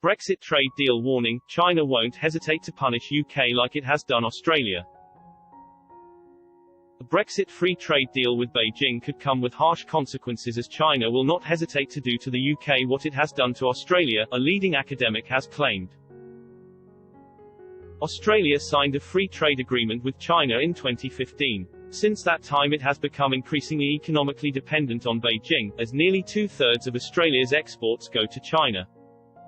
Brexit trade deal warning, China won't hesitate to punish UK like it has done Australia. A Brexit free trade deal with Beijing could come with harsh consequences, as China will not hesitate to do to the UK what it has done to Australia, a leading academic has claimed. Australia signed a free trade agreement with China in 2015. Since that time it has become increasingly economically dependent on Beijing, as nearly two-thirds of Australia's exports go to China.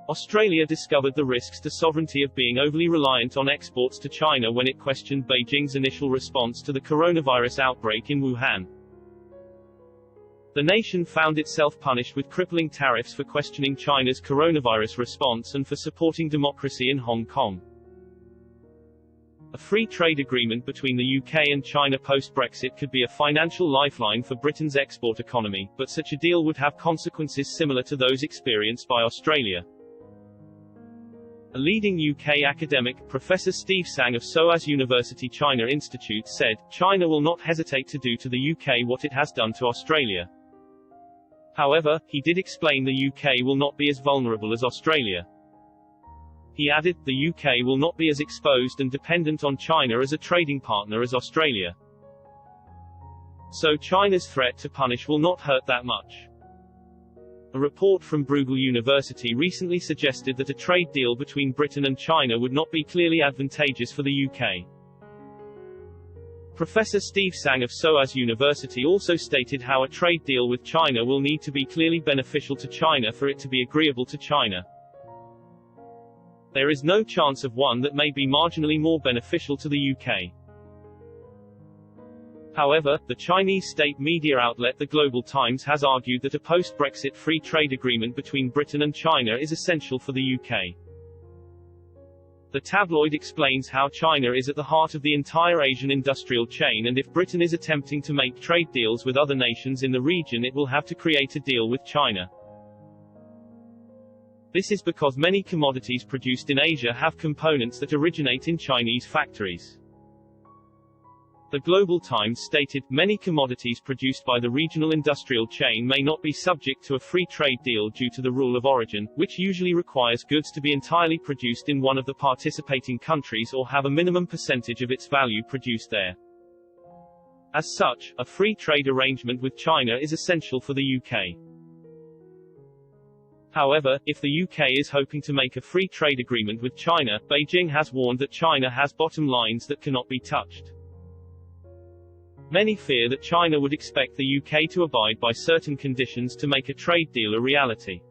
Australia discovered the risks to sovereignty of being overly reliant on exports to China when it questioned Beijing's initial response to the coronavirus outbreak in Wuhan. The nation found itself punished with crippling tariffs for questioning China's coronavirus response and for supporting democracy in Hong Kong. A free trade agreement between the UK and China post-Brexit could be a financial lifeline for Britain's export economy, but such a deal would have consequences similar to those experienced by Australia. A leading UK academic, Professor Steve Sang of p.u.n.i.s.h University China Institute said, "China will not hesitate to do to the UK what it has done to Australia." However, he did explain the UK will not be as vulnerable as Australia. He added, the UK will not be as exposed and dependent on China as a trading partner as Australia. So China's threat to punish will not hurt that much. A report from Bruegel University recently suggested that a trade deal between Britain and China would not be clearly advantageous for the UK. Professor Steve Sang of p.u.n.i.s.h University also stated how a trade deal with China will need to be clearly beneficial to China for it to be agreeable to China. There is no chance of one that may be marginally more beneficial to the UK. However, the Chinese state media outlet The Global Times has argued that a post-Brexit free trade agreement between Britain and China is essential for the UK. The tabloid explains how China is at the heart of the entire Asian industrial chain, and if Britain is attempting to make trade deals with other nations in the region, it will have to create a deal with China. This is because many commodities produced in Asia have components that originate in Chinese factories. The Global Times stated, many commodities produced by the regional industrial chain may not be subject to a free trade deal due to the rule of origin, which usually requires goods to be entirely produced in one of the participating countries or have a minimum percentage of its value produced there. As such, a free trade arrangement with China is essential for the UK. However, if the UK is hoping to make a free trade agreement with China, Beijing has warned that China has bottom lines that cannot be touched. Many fear that China would expect the UK to abide by certain conditions to make a trade deal a reality.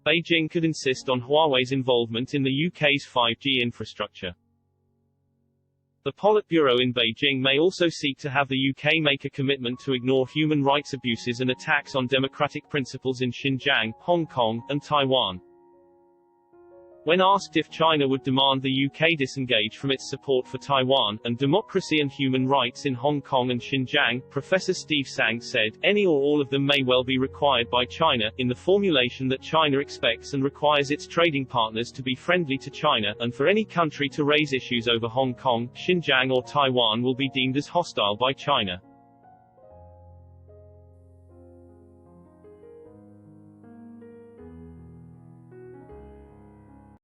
Beijing could insist on Huawei's involvement in the UK's 5G infrastructure. The Politburo in Beijing may also seek to have the UK make a commitment to ignore human rights abuses and attacks on democratic principles in Xinjiang, Hong Kong, and Taiwan. When asked if China would demand the UK disengage from its support for Taiwan, and democracy and human rights in Hong Kong and Xinjiang, Professor Steve Sang said, any or all of them may well be required by China, in the formulation that China expects and requires its trading partners to be friendly to China, and for any country to raise issues over Hong Kong, Xinjiang or Taiwan will be deemed as hostile by China.